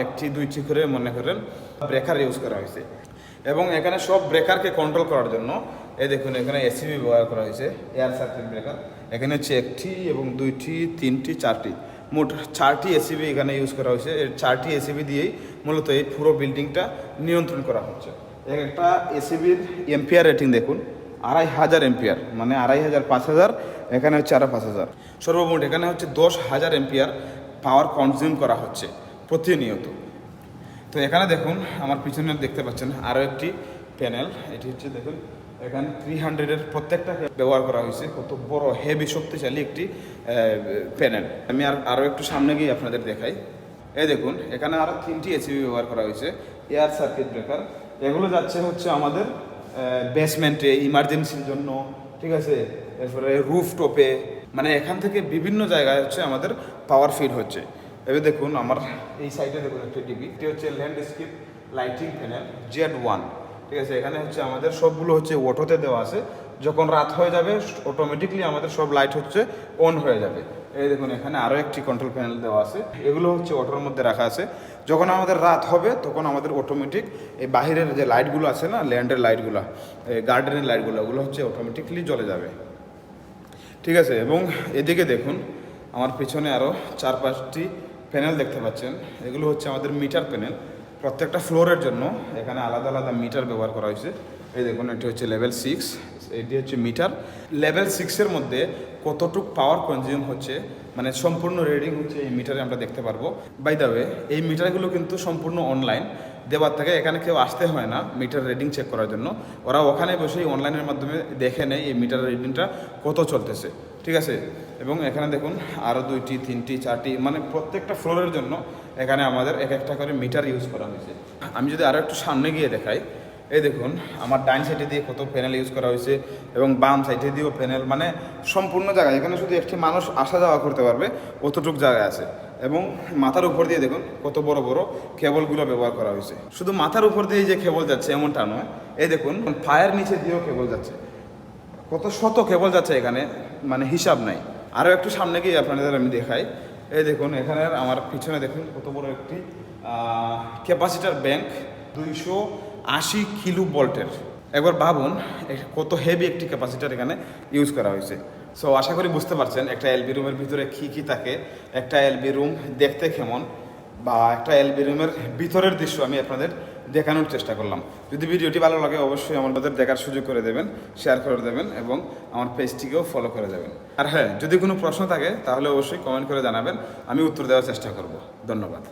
একটি দুইটি করে মনে করেন ব্রেকার ইউজ করা হয়েছে। এবং এখানে সব ব্রেকারকে কন্ট্রোল করার জন্য এই দেখুন এখানে এসিবি ব্যবহার করা হয়েছে, এয়ার সার্কিট ব্রেকার। এখানে হচ্ছে একটি এবং দুইটি, তিনটি, চারটি, মোট 4টি এসিবি এখানে ইউজ করা হয়েছে। এই 4টি এসিবি দিয়েই মূলত এই পুরো বিল্ডিংটা নিয়ন্ত্রণ করা হচ্ছে। একটা এসিবির এম্পিয়ার রেটিং দেখুন 2500 এম্পিয়ার, মানে 2500, 5000, এখানে হচ্ছে আরও 5000। সর্বমোট এখানে হচ্ছে 10,000 এম্পিয়ার পাওয়ার কনজিউম করা হচ্ছে প্রতিনিয়ত। তো এখানে দেখুন আমার পিছনে দেখতে পাচ্ছেন আরও একটি প্যানেল। এটি হচ্ছে দেখুন এখানে 300-এর প্রত্যেকটা ব্যবহার করা হয়েছে। কত বড় হেভি শক্তিশালী একটি প্যানেল। আমি আরও একটু সামনে গিয়ে আপনাদের দেখাই। এই দেখুন এখানে আরও 3টি এসিবি ব্যবহার করা হয়েছে, এয়ার সার্কিট ব্রেকার। এগুলো যাচ্ছে হচ্ছে আমাদের বেসমেন্টে ইমার্জেন্সির জন্য, ঠিক আছে। এরপরে রুফটপে, মানে এখান থেকে বিভিন্ন জায়গায় হচ্ছে আমাদের পাওয়ার ফিড হচ্ছে। এবার দেখুন আমার এই সাইডে দেখুন একটা টিভি, এটি হচ্ছে ল্যান্ডস্কেপ লাইটিং প্যানেল Z1, ঠিক আছে। এখানে হচ্ছে আমাদের সবগুলো হচ্ছে অটোতে দেওয়া আছে। যখন রাত হয়ে যাবে অটোমেটিকলি আমাদের সব লাইট হচ্ছে অন হয়ে যাবে। এই দেখুন এখানে আরও একটি কন্ট্রোল প্যানেল দেওয়া আছে, এগুলো হচ্ছে অটোর মধ্যে রাখা আছে। যখন আমাদের রাত হবে তখন আমাদের অটোমেটিক এই বাহিরের যে লাইটগুলো আছে না, ল্যান্ডের লাইটগুলো, গার্ডেনের লাইটগুলো, ওগুলো হচ্ছে অটোমেটিকলি জ্বলে যাবে, ঠিক আছে। এবং এদিকে দেখুন আমার পিছনে আরও 4-5টি প্যানেল দেখতে পাচ্ছেন। এগুলো হচ্ছে আমাদের মিটার প্যানেল। প্রত্যেকটা ফ্লোরের জন্য এখানে আলাদা আলাদা মিটার ব্যবহার করা হয়েছে। এই দেখুন এটি হচ্ছে লেভেল 6, এটি হচ্ছে মিটার। লেভেল 6-এর মধ্যে কতটুক পাওয়ার কনজিউম হচ্ছে, মানে সম্পূর্ণ রিডিং হচ্ছে এই মিটারে আমরা দেখতে পারবো। বাই দ্য ওয়ে এই মিটারগুলো কিন্তু সম্পূর্ণ অনলাইন দেওয়ার থেকে এখানে কেউ আসতে হয় না মিটার রিডিং চেক করার জন্য। ওরা ওখানে বসেই অনলাইনের মাধ্যমে দেখে নেয় এই মিটার রিডিংটা কত চলতেছে, ঠিক আছে। এবং এখানে দেখুন আরও 2টি, 3টি, 4টি, মানে প্রত্যেকটা ফ্লোরের জন্য এখানে আমাদের এক একটা করে মিটার ইউজ করা হয়েছে। আমি যদি আরও একটু সামনে গিয়ে দেখাই, এই দেখুন আমার ডাইন সাইডে দিয়ে কত প্যানেল ইউজ করা হয়েছে এবং বাম সাইডে দিয়েও প্যানেল, মানে সম্পূর্ণ জায়গায় এখানে শুধু একটি মানুষ আসা যাওয়া করতে পারবে অতটুকু জায়গায় আছে। এবং মাথার উপর দিয়ে দেখুন কত বড় বড় কেবলগুলো ব্যবহার করা হয়েছে। শুধু মাথার উপর দিয়ে যে কেবল যাচ্ছে এমনটা নয়, এই দেখুন পায়ের নিচে দিয়েও কেবল যাচ্ছে, কত শত কেবল যাচ্ছে এখানে, মানে হিসাব নাই। আরও একটু সামনে গিয়ে আপনাদের আমি দেখাই। এই দেখুন এখানে আমার পিছনে দেখুন কত বড় একটি ক্যাপাসিটার ব্যাংক, 280 কিলো ভোল্টের। একবার ভাবুন কত হেভি একটি ক্যাপাসিটার এখানে ইউজ করা হয়েছে। সো আশা করি বুঝতে পারছেন একটা এলবি রুমের ভিতরে কী থাকে, একটা এলবি রুম দেখতে কেমন, বা একটা এলবি রুমের ভিতরের দৃশ্য আমি আপনাদের দেখানোর চেষ্টা করলাম। যদি ভিডিওটি ভালো লাগে অবশ্যই আমাদের দেখার সুযোগ করে দেবেন, শেয়ার করে দেবেন এবং আমার পেজটিকেও ফলো করে দেবেন। আর হ্যাঁ, যদি কোনো প্রশ্ন থাকে তাহলে অবশ্যই কমেন্ট করে জানাবেন, আমি উত্তর দেওয়ার চেষ্টা করব। ধন্যবাদ।